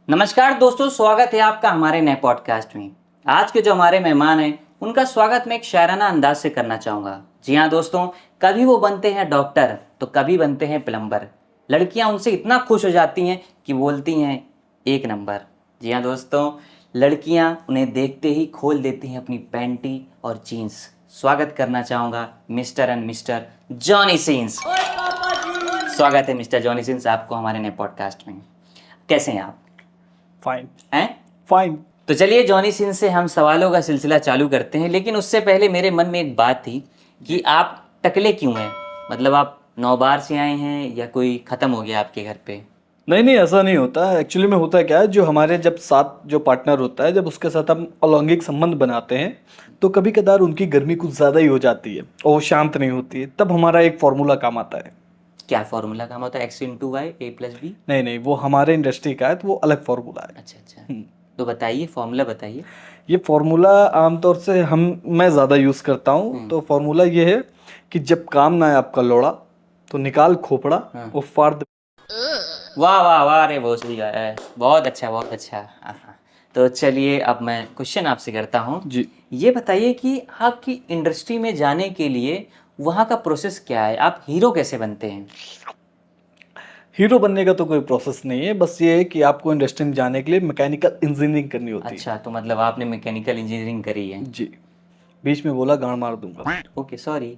नमस्कार दोस्तों, स्वागत है आपका हमारे नए पॉडकास्ट में। आज के जो हमारे मेहमान हैं उनका स्वागत मैं एक शायराना अंदाज से करना चाहूँगा। जी हाँ दोस्तों, कभी वो बनते हैं डॉक्टर तो कभी बनते हैं प्लम्बर। लड़कियाँ उनसे इतना खुश हो जाती हैं कि बोलती हैं एक नंबर। जी हाँ दोस्तों, लड़कियाँ उन्हें देखते ही खोल देती हैं अपनी पैंटी और जीन्स। स्वागत करना चाहूँगा mister and mister Johnny Sins. स्वागत है मिस्टर जॉनी सिंस आपको हमारे नए पॉडकास्ट में। कैसे हैं आप? फाइन हैं? फाइन। तो चलिए जॉनी सिंह से हम सवालों का सिलसिला चालू करते हैं, लेकिन उससे पहले मेरे मन में एक बात थी कि आप टकले क्यों हैं? मतलब आप 9 बार से आए हैं या कोई ख़त्म हो गया आपके घर पे? नहीं, ऐसा नहीं होता। एक्चुअली में होता क्या है, जो हमारे जब साथ जो पार्टनर होता है, जब उसके साथ हम अलैंगिक संबंध बनाते हैं तो कभी कदार उनकी गर्मी कुछ ज़्यादा ही हो जाती है और वो शांत नहीं होती है। तब हमारा एक फॉर्मूला काम आता है। क्या फार्मूला काम होता है? x/y a+b? नहीं, वो हमारे इंडस्ट्री का है तो वो अलग फॉर्मूला है। अच्छा, तो बताइए, फॉर्मूला बताइए। ये फॉर्मूला आमतौर से मैं ज़्यादा यूज़ करता हूँ। तो फॉर्मूला ये है कि जब काम ना आए आपका लोड़ा तो निकाल खोपड़ा और फाड़ दे। वाह वाह वाह, अरे बहुत सही है, बहुत अच्छा बहुत अच्छा। हाँ। तो चलिए अब मैं क्वेश्चन आपसे करता हूँ जी। ये बताइए कि आपकी इंडस्ट्री में जाने के लिए वहाँ का प्रोसेस क्या है? आप हीरो कैसे बनते हैं? हीरो बनने का तो कोई प्रोसेस नहीं है, बस ये है कि आपको इंडस्ट्री में जाने के लिए मैकेनिकल इंजीनियरिंग करनी होती है। अच्छा, तो मतलब आपने मैकेनिकल इंजीनियरिंग करी है? जी। बीच में बोला गाड़ मार दूंगा। Okay sorry.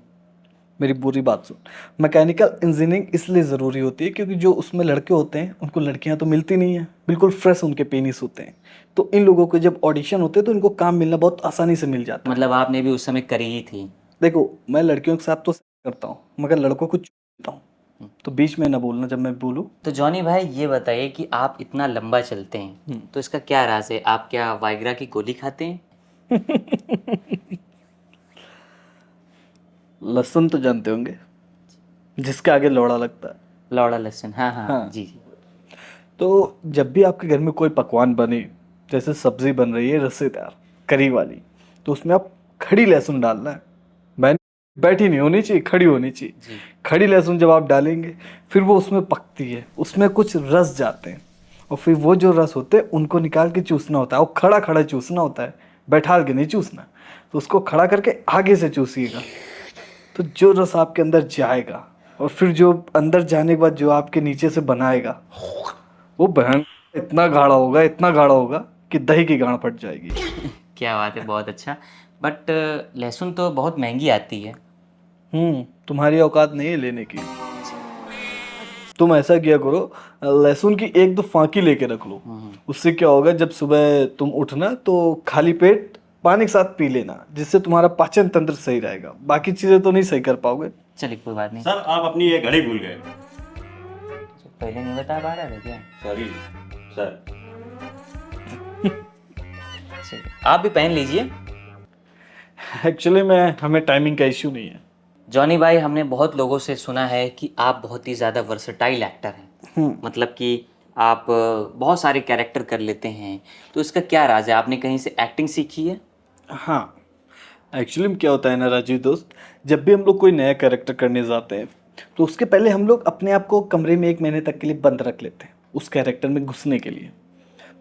मेरी बुरी बात सुन। मैकेनिकल इंजीनियरिंग इसलिए ज़रूरी होती है क्योंकि जो उसमें लड़के होते हैं उनको लड़कियां तो मिलती नहीं है, बिल्कुल फ्रेश उनके पेनिस होते हैं। तो इन लोगों के जब ऑडिशन होते हैं तो इनको काम मिलना बहुत आसानी से मिल जाता है। मतलब आपने भी उस समय करी ही थी? देखो, मैं लड़कियों के साथ तो करता हूँ मगर लड़कों को चुनता हूँ, तो बीच में ना बोलना जब मैं बोलूँ। तो जॉनी भाई ये बताइए कि आप इतना लंबा चलते हैं तो इसका क्या राज है? आप क्या वाइग्रा की गोली खाते हैं? लहसुन तो जानते होंगे, जिसके आगे लौड़ा लगता है। लौड़ा लहसुन, हाँ हाँ हाँ। जी जी। तो जब भी आपके घर में कोई पकवान बने, जैसे सब्जी बन रही है रसेदार करी वाली, तो उसमें आप खड़ी लहसुन डालना है। मैं बैठी नहीं होनी चाहिए, खड़ी होनी चाहिए। जी। खड़ी लहसुन जब आप डालेंगे फिर वो उसमें पकती है, उसमें कुछ रस जाते हैं और फिर वो जो रस होते हैं उनको निकाल के चूसना होता है। वो खड़ा खड़ा चूसना होता है, बैठाल के नहीं चूसना। तो उसको खड़ा करके आगे से चूसिएगा, तो जो रस आपके अंदर जाएगा और फिर जो अंदर जाने के बाद जो आपके नीचे से बनाएगा, वो बहन इतना गाढ़ा होगा, इतना गाढ़ा होगा कि दही की गाढ़ फट जाएगी। क्या बात है, बहुत अच्छा। बट लहसुन तो बहुत महंगी आती है। तुम्हारी औकात नहीं है लेने की। तुम ऐसा किया करो, लहसुन की 1-2 फांकी लेके रख लो। उससे क्या होगा, जब सुबह तुम उठना तो खाली पेट पानी के साथ पी लेना, जिससे तुम्हारा पाचन तंत्र सही रहेगा। बाकी चीजें तो नहीं सही कर पाओगे। चलिए कोई बात नहीं। सर आप अपनी ये घड़ी भूल गए। पहले नहीं बता पा रहा था क्या? Sorry sir. चलिए आप भी पहन लीजिए। एक्चुअली में हमें टाइमिंग का इश्यू नहीं है। जॉनी भाई, हमने बहुत लोगों से सुना है कि आप बहुत ही ज़्यादा वर्सटाइल एक्टर हैं। मतलब कि आप बहुत सारे कैरेक्टर कर लेते हैं, तो इसका क्या राज है? आपने कहीं से एक्टिंग सीखी है? हाँ, एक्चुअली में क्या होता है ना राजीव दोस्त, जब भी हम लोग कोई नया कैरेक्टर करने जाते हैं तो उसके पहले हम लोग अपने आप को कमरे में 1 महीने तक के लिए बंद रख लेते हैं उस कैरेक्टर में घुसने के लिए।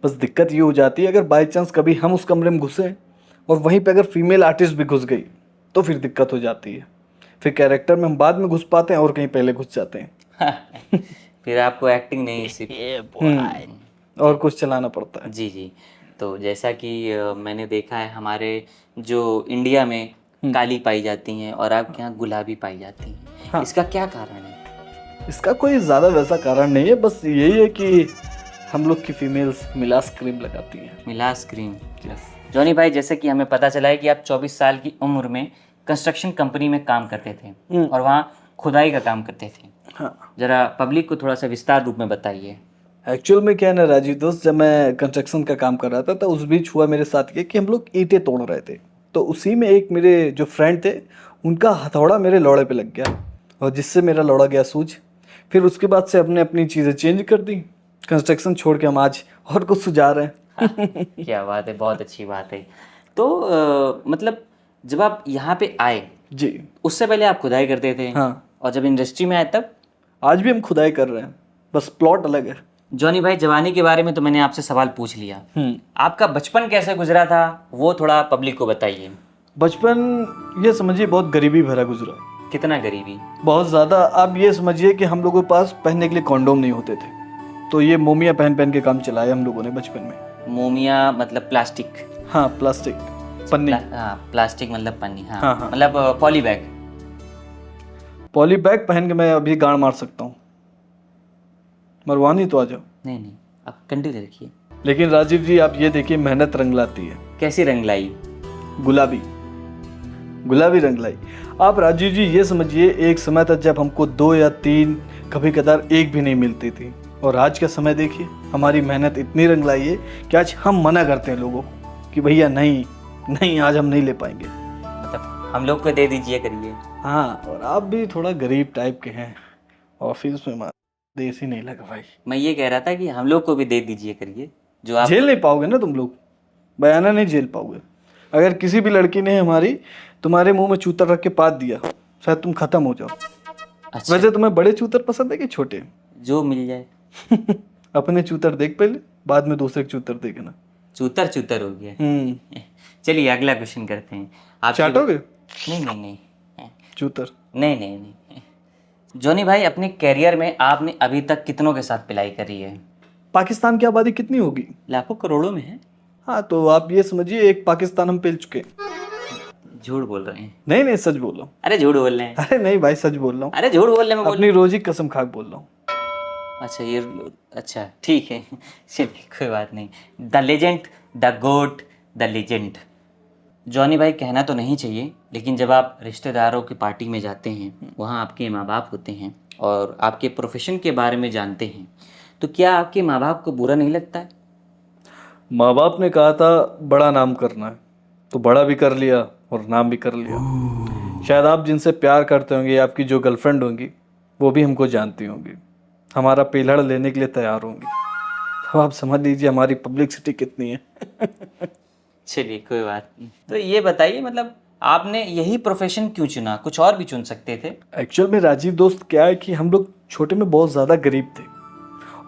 बस दिक्कत ये हो जाती है, अगर बाई चांस कभी हम उस कमरे में घुसे और वहीं पे अगर फीमेल आर्टिस्ट भी घुस गई तो फिर दिक्कत हो जाती है। फिर कैरेक्टर में हम बाद में घुस पाते हैं और कहीं पहले घुस जाते हैं। फिर आपको एक्टिंग नहीं सीखी और कुछ चलाना पड़ता है। जी जी। तो जैसा कि मैंने देखा है हमारे जो इंडिया में काली पाई जाती हैं और आपके यहाँ गुलाबी पाई जाती हैं। हाँ। इसका क्या कारण है? इसका कोई ज़्यादा वैसा कारण नहीं है, बस यही है कि हम लोग की फीमेल्स मिलास क्रीम लगाती हैं। मिलास क्रीम। यस। जॉनी भाई, जैसे कि हमें पता चला है कि आप 24 साल की उम्र में कंस्ट्रक्शन कंपनी में काम करते थे और वहाँ खुदाई का काम करते थे। हाँ। जरा पब्लिक को थोड़ा सा विस्तार रूप में बताइए। एक्चुअल में क्या है ना राजीव दोस्त, जब मैं कंस्ट्रक्शन का काम कर रहा था तो उस बीच हुआ मेरे साथ ये कि हम लोग ईंटें तोड़ रहे थे। तो उसी में एक मेरे जो फ्रेंड थे उनका हथौड़ा मेरे लौड़े पे लग गया और जिससे मेरा लौड़ा गया सूझ। फिर उसके बाद से हमने अपनी चीज़ें चेंज कर दी, कंस्ट्रक्शन छोड़ के हम आज और कुछ सुझा रहे हैं। क्या बात है, बहुत अच्छी बात है। तो मतलब जब आप यहाँ पे आए जी। उससे पहले आप खुदाई करते थे? हाँ। और जब इंडस्ट्री में आए तब? आज भी हम खुदाई कर रहे हैं, बस प्लॉट अलग है। जॉनी भाई, जवानी के बारे में तो मैंने आपसे सवाल पूछ लिया। आपका बचपन कैसे गुजरा था वो थोड़ा पब्लिक को बताइए। बचपन ये समझिए बहुत गरीबी भरा गुजरा, कितना गरीबी? बहुत ज़्यादा। आप ये समझिए कि हम लोगों के पास पहनने के लिए कॉन्डोम नहीं होते थे, तो ये मोमिया पहन पहन के काम चलाया हम लोगों ने बचपन में। मोमिया मतलब प्लास्टिक? हाँ, प्लास्टिक पन्नी। हाँ, प्लास्टिक मतलब पन्नी। हाँ, हाँ, हाँ। मतलब पॉली बैग। पॉली बैग पहन के मैं अभी गाड़ मार सकता हूँ, मरवानी तो आ जाओ। नहीं नहीं, आप कंटिन्यू रखिए। लेकिन राजीव जी आप ये देखिए, मेहनत रंग लाती है। कैसी रंग लाई? गुलाबी, गुलाबी रंग लाई। आप राजीव जी ये समझिए, एक समय था जब हमको 2 या 3, कभी कदार 1 भी नहीं मिलती थी, और आज का समय देखिए, हमारी मेहनत इतनी रंग लाई है कि आज हम मना करते हैं लोगों को कि भैया नहीं नहीं, आज हम नहीं ले पाएंगे। मतलब हम लोग को दे दीजिए करिए। हाँ, और आप भी थोड़ा गरीब टाइप के हैं, ऑफिस में देसी नहीं लगा भाई। मैं ये कह रहा था कि हम लोग को भी दे दीजिए करिए जो आप। झेल नहीं पाओगे ना तुम लोग, बयाना नहीं झेल पाओगे। अगर किसी भी लड़की ने हमारी तुम्हारे मुंह में चूतर रख के पात दिया, शायद तुम खत्म हो जाओ। अच्छा, वैसे तुम्हें बड़े चूतर पसंद है कि छोटे? जो मिल जाए। अपने चूतर देख पहले, बाद में दूसरे के चूतर देखना। चूतर चूतर हो गया। चलिए अगला क्वेश्चन करते हैं। आप चाटोगे नहीं नहीं नहीं चूतर? नहीं नहीं नहीं। जॉनी भाई, अपने कैरियर में आपने अभी तक कितनों के साथ पिलाई करी है? पाकिस्तान की आबादी कितनी होगी? लाखों करोड़ों में है। हाँ, तो आप ये समझिए एक पाकिस्तान हम पेल चुके हैं। झूठ बोल रहे हैं? नहीं नहीं, सच बोल रहा हूँ। अरे झूठ बोल रहे हैं। अरे नहीं भाई, सच बोल रहा हूँ। अरे झूठ बोल रहे हैं, मैं अपनी रोजी कसम खाक बोल रहा हूँ। अच्छा ये, अच्छा ठीक है। चलिए कोई बात नहीं। The legend, the GOAT, the legend. Johnny भाई, कहना तो नहीं चाहिए, लेकिन जब आप रिश्तेदारों की पार्टी में जाते हैं, वहाँ आपके माँ बाप होते हैं और आपके प्रोफेशन के बारे में जानते हैं, तो क्या आपके माँ बाप को बुरा नहीं लगता है? माँ बाप ने कहा था बड़ा नाम करना है, तो बड़ा भी कर लिया और नाम भी कर लिया। शायद आप जिनसे प्यार करते होंगे, आपकी जो गर्लफ्रेंड होंगी, वो भी हमको जानती होंगी, हमारा पिलड़ लेने के लिए तैयार होंगी। तो आप समझ लीजिए हमारी पब्लिसिटी कितनी है। चलिए कोई बात नहीं। तो ये बताइए, मतलब आपने यही प्रोफेशन क्यों चुना? कुछ और भी चुन सकते थे। एक्चुअल में राजीव दोस्त क्या है कि हम लोग छोटे में बहुत ज़्यादा गरीब थे,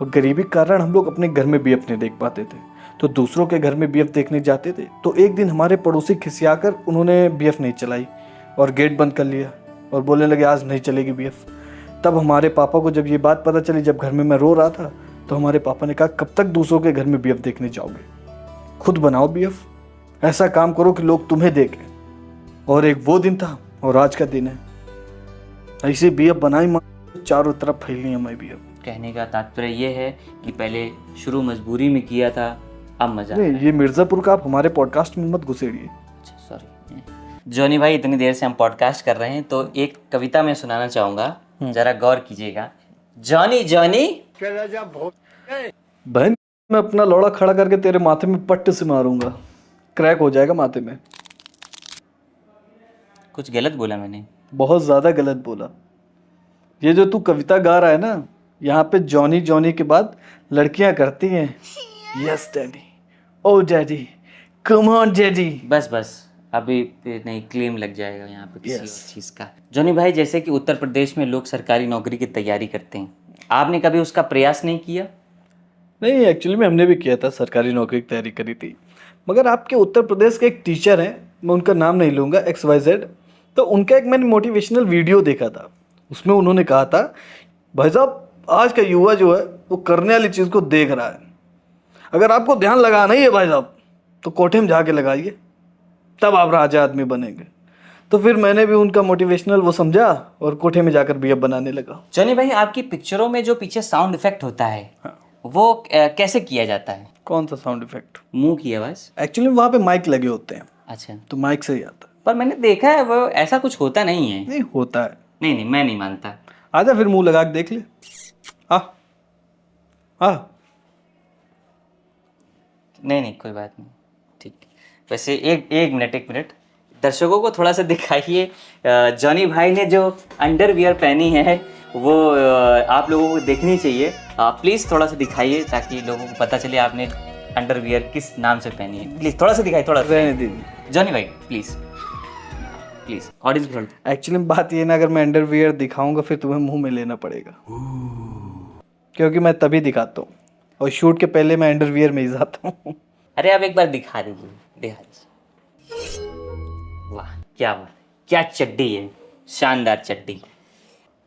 और गरीबी के कारण हम लोग अपने घर में बीएफ नहीं देख पाते थे, तो दूसरों के घर में बीएफ देखने जाते थे। तो एक दिन हमारे पड़ोसी खिसियाकर उन्होंने बीएफ नहीं चलाई और गेट बंद कर लिया और बोलने लगे आज नहीं चलेगी बीएफ। तब हमारे पापा को जब ये बात पता चली, जब घर में मैं रो रहा था, तो हमारे पापा ने कहा कब तक दूसरों के घर में बीएफ देखने जाओगे, खुद बनाओ बीएफ, ऐसा काम करो कि लोग तुम्हें देखें। और एक वो दिन था और आज का दिन है, ऐसे बीएफ बनाई, चारों तरफ फैलनी है मैं बीएफ। कहने का तात्पर्य ये है कि पहले शुरू मजबूरी में किया था, अब मजा। नहीं, ये मिर्ज़ापुर का आप हमारे पॉडकास्ट में मत घुसेड़िए। अच्छा सॉरी। जॉनी भाई, इतनी देर से हम पॉडकास्ट कर रहे हैं, तो एक कविता मैं सुनाना चाहूँगा, जरा गौर कीजिएगा। जॉनी जॉनी, बहन, मैं अपना लौड़ा खड़ा करके तेरे माथे में पट्ट से मारूंगा, क्रैक हो जाएगा माथे में। कुछ गलत बोला मैंने? बहुत ज़्यादा गलत बोला। ये जो तू कविता गा रहा है ना, यहाँ पे जॉनी जॉनी के बाद लड़कियां करती हैं yes daddy, oh daddy, come on daddy. बस बस, अभी नहीं क्लेम लग जाएगा यहाँ पे किसी Yes. और चीज़ का। जॉनी भाई, जैसे कि उत्तर प्रदेश में लोग सरकारी नौकरी की तैयारी करते हैं, आपने कभी उसका प्रयास नहीं किया? नहीं, एक्चुअली में हमने भी किया था, सरकारी नौकरी की तैयारी करी थी, मगर आपके उत्तर प्रदेश के एक टीचर हैं, मैं उनका नाम नहीं लूँगा, XYZ, तो उनका एक मैंने मोटिवेशनल वीडियो देखा था। उसमें उन्होंने कहा था भाई साहब, आज का युवा जो है वो करने वाली चीज़ को देख रहा है, अगर आपको ध्यान लगाना ही है भाई साहब, तो कोठे में जाके लगाइए, तब आप राजा आदमी बनेंगे। तो फिर मैंने भी उनका मोटिवेशनल वो समझा और कोठे में जाकर बीएफ बनाने लगा। जॉनी भाई, आपकी पिक्चरों में जो पीछे साउंड इफेक्ट होता है, हाँ। वो कैसे किया जाता है? कौन सा साउंड इफेक्ट? मुंह की आवाज़? एक्चुअली वहाँ पे माइक लगे होते हैं, अच्छा, तो माइक से ही आता है। पर मैंने देखा है वो ऐसा कुछ होता नहीं है। नहीं होता है। नहीं नहीं, मैं नहीं मानता। आजा फिर मुंह लगा के देख ले। हाँ नहीं नहीं, कोई बात नहीं, ठीक। वैसे एक मिनट, दर्शकों को थोड़ा सा दिखाइए, जॉनी भाई ने जो अंडरवियर पहनी है वो आप लोगों को देखनी चाहिए। प्लीज़ थोड़ा सा दिखाइए ताकि लोगों को पता चले आपने अंडरवियर किस नाम से पहनी है। प्लीज़ थोड़ा सा दिखाइए, थोड़ा सा। रहने दीजिए जॉनी भाई प्लीज़ ऑडियंस को। एक्चुअली बात ये ना, अगर मैं अंडरवियर दिखाऊंगा फिर तुम्हें मुंह में लेना पड़ेगा, क्योंकि मैं तभी दिखाता हूँ और शूट के पहले मैं अंडरवियर में ही जाता हूँ। अरे आप एक बार दिखा दीजिए। वाह क्या बात, क्या चड्डी है, शानदार चड्डी।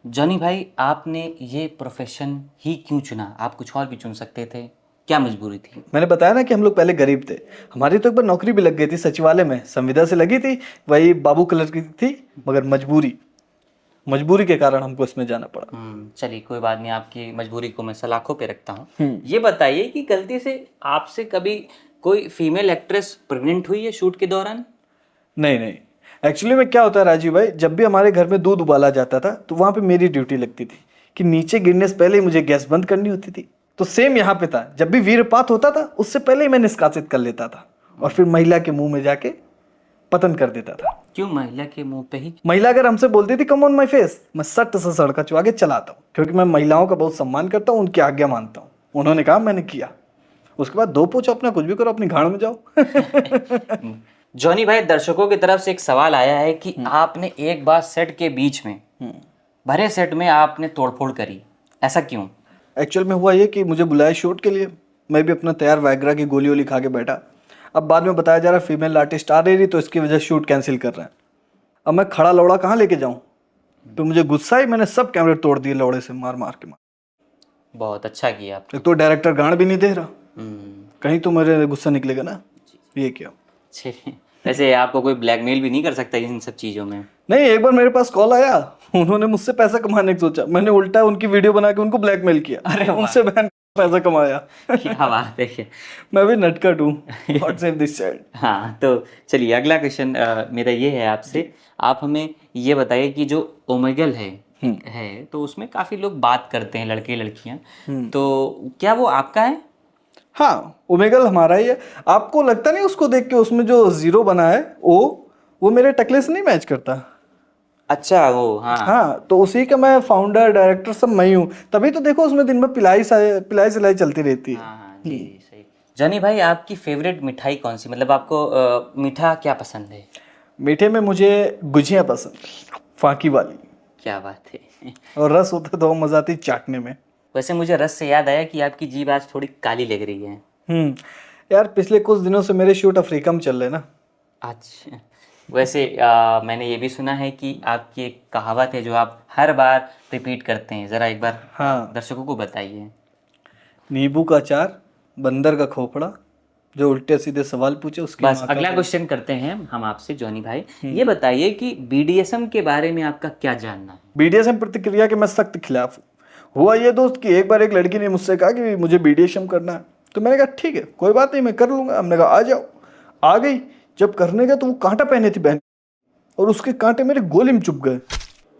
जॉनी भाई आपने ये प्रोफेशन ही क्यों चुना? आप कुछ और भी चुन सकते थे, क्या मजबूरी थी? मैंने बताया ना कि हम लोग पहले गरीब थे। हमारी तो एक बार नौकरी भी लग गई थी सचिवालय में, संविदा से लगी थी, वही बाबू कलर की थी, मगर मजबूरी के कारण हमको इसमें जाना पड़ा। चलिए कोई बात नहीं, आपकी मजबूरी को मैं सलाखों पे रखता हूँ। ये बताइए कि गलती से आपसे कभी कोई फीमेल एक्ट्रेस प्रेग्नेंट हुई है शूट के दौरान? नहीं, एक्चुअली में क्या होता है राजीव भाई, जब भी हमारे घर में दूध उबाला जाता था तो वहाँ पे मेरी ड्यूटी लगती थी कि नीचे गिरने से पहले ही मुझे गैस बंद करनी होती थी। तो सेम यहाँ पे था, जब भी वीरपात होता था उससे पहले ही मैं निष्कासित कर लेता था और फिर महिला के मुंह में जाके पतन कर देता था। क्यों महिला के मुंह पे ही? महिला अगर हमसे बोलती थी कम ऑन माई फेस, मैं सट से सड़का चुआ के चलाता हूँ, क्योंकि मैं महिलाओं का बहुत सम्मान करता हूँ, उनकी आज्ञा मानता हूँ। उन्होंने कहा मैंने किया, उसके बाद दो पूछो अपना, कुछ भी करो, अपनी गाड़ में जाओ। जॉनी भाई दर्शकों की तरफ से एक सवाल आया है कि आपने एक बार सेट के बीच में भरे सेट में आपने तोड़फोड़ करी, ऐसा क्यों? एक्चुअल में हुआ ये कि मुझे बुलाया शूट के लिए, मैं भी अपना तैयार वाइग्रा की गोली वोली खा के बैठा। अब बाद में बताया जा रहा है फीमेल आर्टिस्ट आ रही तो इसकी वजह शूट कैंसिल कर रहे हैं। अब मैं खड़ा लौड़ा कहाँ लेके जाऊँ? तो मुझे गुस्सा ही, मैंने सब कैमरे तोड़ दिए लौड़े से मार के। बहुत अच्छा किया आप। एक तो डायरेक्टर गांड भी नहीं दे रहा, कहीं तो मेरे गुस्सा निकलेगा ना, ये क्या। वैसे आपको कोई ब्लैकमेल भी नहीं कर सकता इन सब चीज़ों में? नहीं, एक बार मेरे पास कॉल आया, उन्होंने मुझसे पैसा कमाने की सोचा, मैंने उल्टा उनकी वीडियो बना के उनको ब्लैकमेल किया। अरे उनसे बहन पैसा कमाया। क्या बात है। मैं भी नटखट हूँ। God save this child. हाँ तो चलिए अगला क्वेश्चन मेरा ये है आपसे, आप हमें ये बताइए कि जो ओमेगल है तो उसमें काफ़ी लोग बात करते हैं लड़के लड़कियाँ, तो क्या वो आपका है? हाँ, ओमेगल हमारा ही है। आपको लगता नहीं उसको देख के उसमें जो जीरो बना है वो मेरे टकले से नहीं मैच करता? अच्छा वो, हाँ, तो उसी का मैं फाउंडर डायरेक्टर सब मैं ही हूँ, तभी तो देखो उसमें दिन में पिलाई सिलाई चलती रहती है। हाँ जी सही। जॉनी भाई आपकी फेवरेट मिठाई कौन सी, मतलब आपको मीठा क्या पसंद है? मीठे में मुझे गुजिया पसंद है, फाकी वाली। क्या बात है। और रस होता तो मजा आती चाटने में। वैसे मुझे रस से याद आया कि आपकी जीभ आज थोड़ी काली लग रही है। यार पिछले कुछ दिनों से मेरे शूट अफ्रीका में चल रहे ना। अच्छा, वैसे मैंने ये भी सुना है कि आपकी एक कहावत है जो आप हर बार रिपीट करते हैं, ज़रा एक बार दर्शकों को बताइए। नींबू का अचार, बंदर का खोपड़ा, जो उल्टे सीधे सवाल पूछे उसकी। बस अगला क्वेश्चन करते हैं हम आपसे जॉनी भाई, ये बताइए कि बीडीएसएम के बारे में आपका क्या जानना है? बीडीएसएम प्रतिक्रिया के मैं सख्त खिलाफ हूँ। हुआ ये दोस्त कि एक बार एक लड़की ने मुझसे कहा कि मुझे बीडीएसएम करना है, तो मैंने कहा ठीक है कोई बात नहीं मैं कर लूँगा। हमने कहा आ जाओ, आ गई। जब करने गया तो वो कांटा पहने थी बहन, और उसके कांटे मेरे गोली में चुभ गए।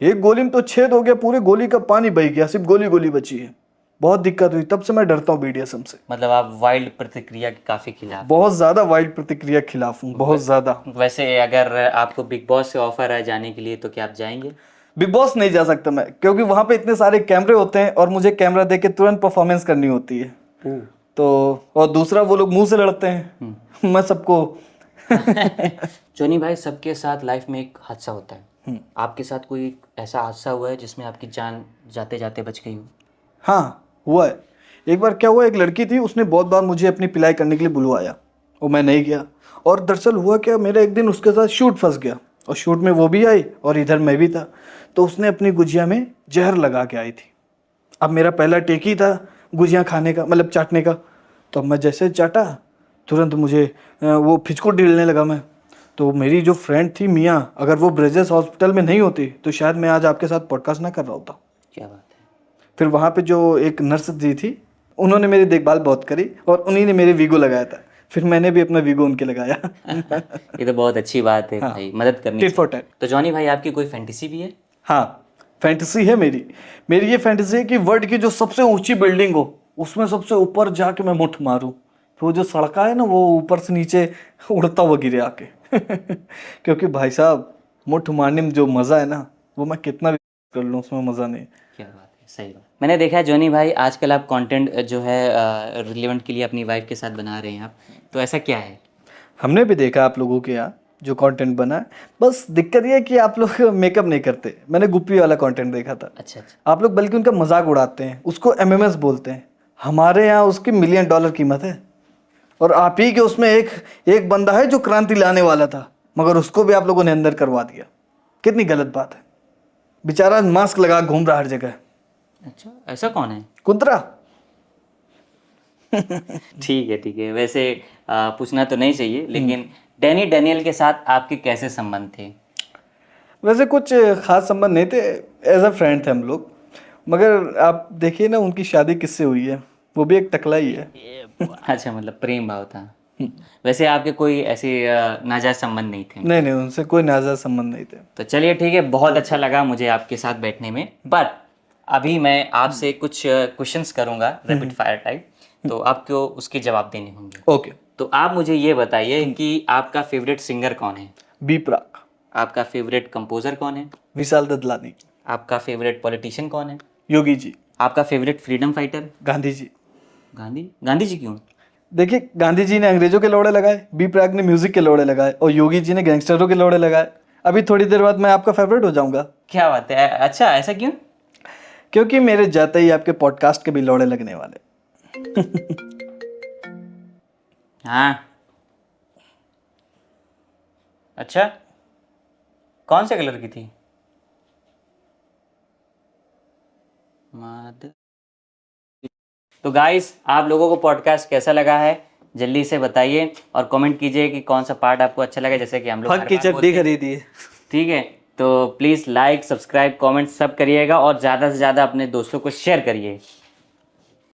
एक गोली में तो छेद हो गया, पूरे गोली का पानी बह गया, सिर्फ गोली बची है। बहुत दिक्कत हुई, तब से मैं डरता हूँ बीडीएसएम से। मतलब आप वाइल्ड प्रतिक्रिया के काफी खिलाफ? बहुत ज्यादा वाइल्ड प्रतिक्रिया के खिलाफ हूँ, बहुत ज्यादा। वैसे अगर आपको बिग बॉस से ऑफर है जाने के लिए तो क्या आप जाएंगे? बिग बॉस नहीं जा सकता मैं, क्योंकि वहां पे इतने सारे कैमरे होते हैं और मुझे कैमरा देख के तुरंत परफॉर्मेंस करनी होती है। तो और दूसरा वो लोग मुंह से लड़ते हैं, मैं सबको जॉनी भाई सबके साथ लाइफ में एक हादसा होता है, आपके साथ कोई ऐसा हादसा हुआ है जिसमें आपकी जान जाते जाते बच गई हो? हाँ हुआ है। एक बार क्या हुआ, एक लड़की थी, उसने बहुत बार मुझे अपनी पिलाई करने के लिए बुलवाया और मैं नहीं गया। और दरअसल हुआ क्या, मेरा एक दिन उसके साथ शूट फंस गया और शूट में वो भी आई और इधर मैं भी था। तो उसने अपनी गुजिया में जहर लगा के आई थी। अब मेरा पहला टेक ही था गुजिया खाने का, मतलब चाटने का। तो मैं जैसे चाटा तुरंत मुझे वो फिचको ढीलने लगा मैं। तो मेरी जो फ्रेंड थी मियाँ, अगर वो ब्रेजेस हॉस्पिटल में नहीं होती तो शायद मैं आज आपके साथ पॉडकास्ट ना कर रहा होता। क्या बात है। फिर वहाँ पे जो एक नर्स जी थी, उन्होंने मेरी देखभाल बहुत करी और उन्हीं ने मेरे वीगो लगाया था। फिर मैंने भी अपना वीगो उनके लगाया। ये तो बहुत अच्छी बात है भाई, मदद करनी टिट फॉर टैट। तो जॉनी भाई आपकी कोई फैंटेसी भी है? हाँ फैंटेसी है मेरी ये फैंटेसी है कि वर्ल्ड की जो सबसे ऊंची बिल्डिंग हो उसमें सबसे ऊपर जाके मैं मुठ मारूं। तो वो जो सड़का है ना, वो ऊपर से नीचे उड़ता हुआ गिरे आके। क्योंकि भाई साहब मुठ मारने में जो मज़ा है ना, वो मैं कितना भी कर लूँ उसमें मज़ा नहीं। क्या बात है, सही बात। मैंने देखा है जॉनी भाई आजकल आप कंटेंट जो है रिलेवेंट के लिए अपनी वाइफ के साथ बना रहे हैं आप, तो ऐसा क्या है? हमने भी देखा आप लोगों के यहाँ जो कंटेंट बना है, बस दिक्कत ये है कि आप लोग मेकअप नहीं करते। मैंने गुप्पी वाला कंटेंट देखा था। अच्छा। आप लोग बल्कि उनका मजाक उड़ाते हैं, उसको एमएमएस बोलते हैं। हमारे यहाँ उसकी $1 मिलियन कीमत है। और आप ही के उसमें एक बंदा है जो क्रांति लाने वाला था, मगर उसको भी आप लोगों ने अंदर करवा दिया। कितनी गलत बात है। बेचारा मास्क लगा घूम रहा हर जगह। अच्छा, ऐसा कौन है? कुंतरा। ठीक है। वैसे पूछना तो नहीं चाहिए, लेकिन डैनी डेनियल के साथ आपके कैसे संबंध थे? वैसे कुछ खास संबंध नहीं थे, एज अ फ्रेंड थे हम लोग। मगर आप देखिए ना, उनकी शादी किससे हुई है, वो भी एक टकला ही है। अच्छा, मतलब प्रेम भाव था। वैसे आपके कोई ऐसे नाजायज संबंध नहीं थे? नहीं, उनसे कोई नाजायज संबंध नहीं थे। तो चलिए ठीक है, बहुत अच्छा लगा मुझे आपके साथ बैठने में। बट अभी मैं आपसे कुछ क्वेश्चंस करूंगा रैपिड फायर टाइप, तो आपको उसके जवाब देने होंगे। ओके। तो आप मुझे ये बताइए कि आपका फेवरेट सिंगर कौन है? बी प्राक। आपका फेवरेट कंपोजर कौन है? विशाल ददलानी। आपका फेवरेट पॉलिटिशियन कौन है? योगी जी। आपका favourite freedom fighter? Gandhi ji. Gandhi ji क्यों? देखिए, गांधी जी ने अंग्रेजों के लोड़े लगाए, बी प्राक ने म्यूजिक के लोड़े लगाए, और योगी जी ने गैंगस्टरों के लोड़े लगाए। अभी थोड़ी देर बाद मैं आपका फेवरेट हो जाऊंगा। क्या बात है, अच्छा ऐसा क्यों? क्योंकि मेरे जाते ही आपके पॉडकास्ट के भी लोड़े लगने वाले। हाँ, अच्छा, कौन से कलर की थी? तो गाइस, आप लोगों को पॉडकास्ट कैसा लगा है जल्दी से बताइए और कमेंट कीजिए कि कौन सा पार्ट आपको अच्छा लगा, जैसे कि हम लोग फक की चड्डी खरीदिए। ठीक है, तो प्लीज़ लाइक, सब्सक्राइब, कमेंट सब करिएगा और ज़्यादा से ज़्यादा अपने दोस्तों को शेयर करिए।